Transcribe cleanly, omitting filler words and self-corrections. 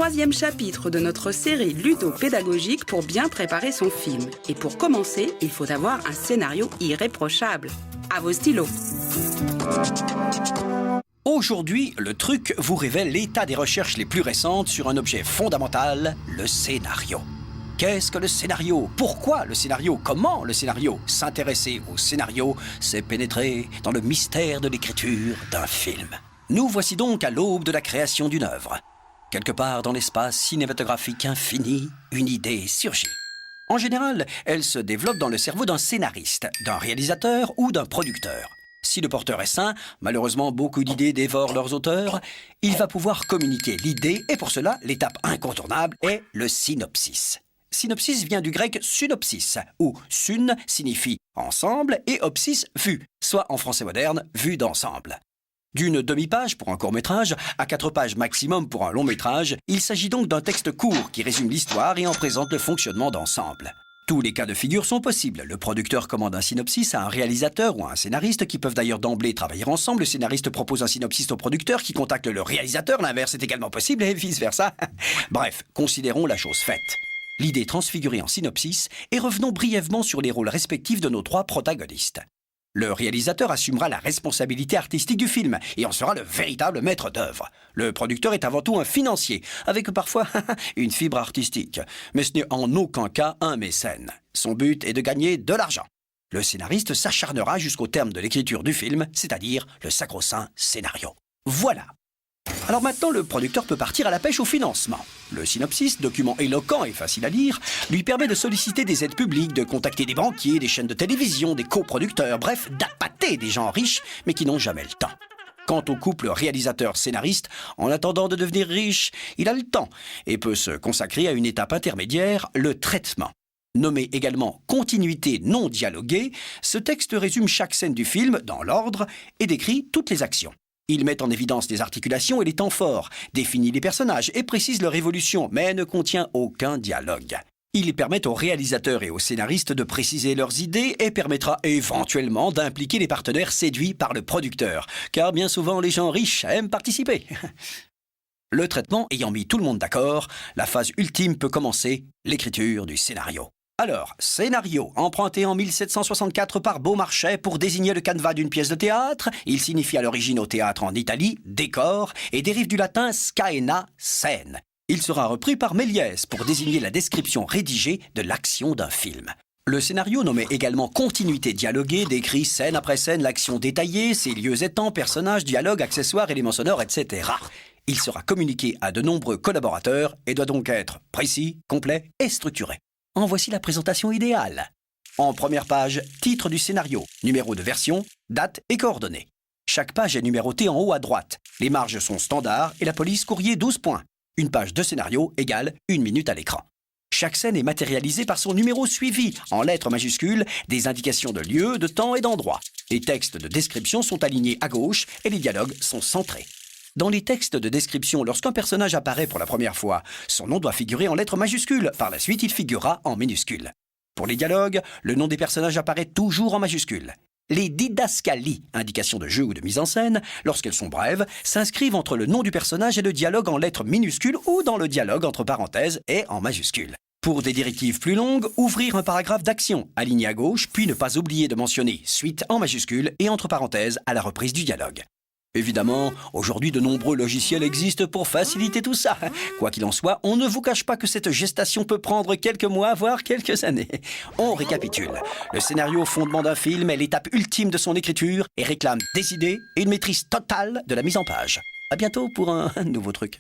troisième chapitre de notre série ludo-pédagogique pour bien préparer son film. Et pour commencer, il faut avoir un scénario irréprochable. À vos stylos. Aujourd'hui, le truc vous révèle l'état des recherches les plus récentes sur un objet fondamental, le scénario. Qu'est-ce que le scénario? Pourquoi le scénario? Comment le scénario? S'intéresser au scénario, c'est pénétrer dans le mystère de l'écriture d'un film. Nous voici donc à l'aube de la création d'une œuvre. Quelque part dans l'espace cinématographique infini, une idée surgit. En général, elle se développe dans le cerveau d'un scénariste, d'un réalisateur ou d'un producteur. Si le porteur est sain, malheureusement beaucoup d'idées dévorent leurs auteurs, il va pouvoir communiquer l'idée et pour cela, l'étape incontournable est le synopsis. Synopsis vient du grec synopsis, où syn signifie ensemble et opsis vue, soit en français moderne, vue d'ensemble. D'une demi-page pour un court-métrage à 4 pages maximum pour un long-métrage, il s'agit donc d'un texte court qui résume l'histoire et en présente le fonctionnement d'ensemble. Tous les cas de figure sont possibles. Le producteur commande un synopsis à un réalisateur ou à un scénariste qui peuvent d'ailleurs d'emblée travailler ensemble. Le scénariste propose un synopsis au producteur qui contacte le réalisateur. L'inverse est également possible et vice-versa. Bref, considérons la chose faite. L'idée transfigurée en synopsis et revenons brièvement sur les rôles respectifs de nos 3 protagonistes. Le réalisateur assumera la responsabilité artistique du film et en sera le véritable maître d'œuvre. Le producteur est avant tout un financier, avec parfois une fibre artistique. Mais ce n'est en aucun cas un mécène. Son but est de gagner de l'argent. Le scénariste s'acharnera jusqu'au terme de l'écriture du film, c'est-à-dire le sacro-saint scénario. Voilà. Alors maintenant, le producteur peut partir à la pêche au financement. Le synopsis, document éloquent et facile à lire, lui permet de solliciter des aides publiques, de contacter des banquiers, des chaînes de télévision, des coproducteurs, bref, d'appâter des gens riches, mais qui n'ont jamais le temps. Quant au couple réalisateur-scénariste, en attendant de devenir riche, il a le temps et peut se consacrer à une étape intermédiaire, le traitement. Nommé également continuité non dialoguée, ce texte résume chaque scène du film dans l'ordre et décrit toutes les actions. Il met en évidence les articulations et les temps forts, définit les personnages et précise leur évolution, mais ne contient aucun dialogue. Il permet aux réalisateurs et aux scénaristes de préciser leurs idées et permettra éventuellement d'impliquer les partenaires séduits par le producteur, car bien souvent les gens riches aiment participer. Le traitement ayant mis tout le monde d'accord, la phase ultime peut commencer, l'écriture du scénario. Alors, scénario, emprunté en 1764 par Beaumarchais pour désigner le canevas d'une pièce de théâtre, il signifie à l'origine au théâtre en Italie, décor, et dérive du latin scaena, scène. Il sera repris par Méliès pour désigner la description rédigée de l'action d'un film. Le scénario, nommé également continuité dialoguée, décrit scène après scène l'action détaillée, ses lieux et temps, personnages, dialogues, accessoires, éléments sonores, etc. Il sera communiqué à de nombreux collaborateurs et doit donc être précis, complet et structuré. En voici la présentation idéale. En première page, titre du scénario, numéro de version, date et coordonnées. Chaque page est numérotée en haut à droite. Les marges sont standards et la police courrier 12 points. Une page de scénario égale 1 minute à l'écran. Chaque scène est matérialisée par son numéro suivi, en lettres majuscules, des indications de lieu, de temps et d'endroit. Les textes de description sont alignés à gauche et les dialogues sont centrés. Dans les textes de description, lorsqu'un personnage apparaît pour la première fois, son nom doit figurer en lettres majuscules. Par la suite, il figurera en minuscules. Pour les dialogues, le nom des personnages apparaît toujours en majuscules. Les didascalies, indications de jeu ou de mise en scène, lorsqu'elles sont brèves, s'inscrivent entre le nom du personnage et le dialogue en lettres minuscules ou dans le dialogue entre parenthèses et en majuscules. Pour des directives plus longues, ouvrir un paragraphe d'action, aligné à gauche, puis ne pas oublier de mentionner suite en majuscules et entre parenthèses à la reprise du dialogue. Évidemment, aujourd'hui de nombreux logiciels existent pour faciliter tout ça. Quoi qu'il en soit, on ne vous cache pas que cette gestation peut prendre quelques mois, voire quelques années. On récapitule. Le scénario fondement d'un film est l'étape ultime de son écriture et réclame des idées et une maîtrise totale de la mise en page. À bientôt pour un nouveau truc.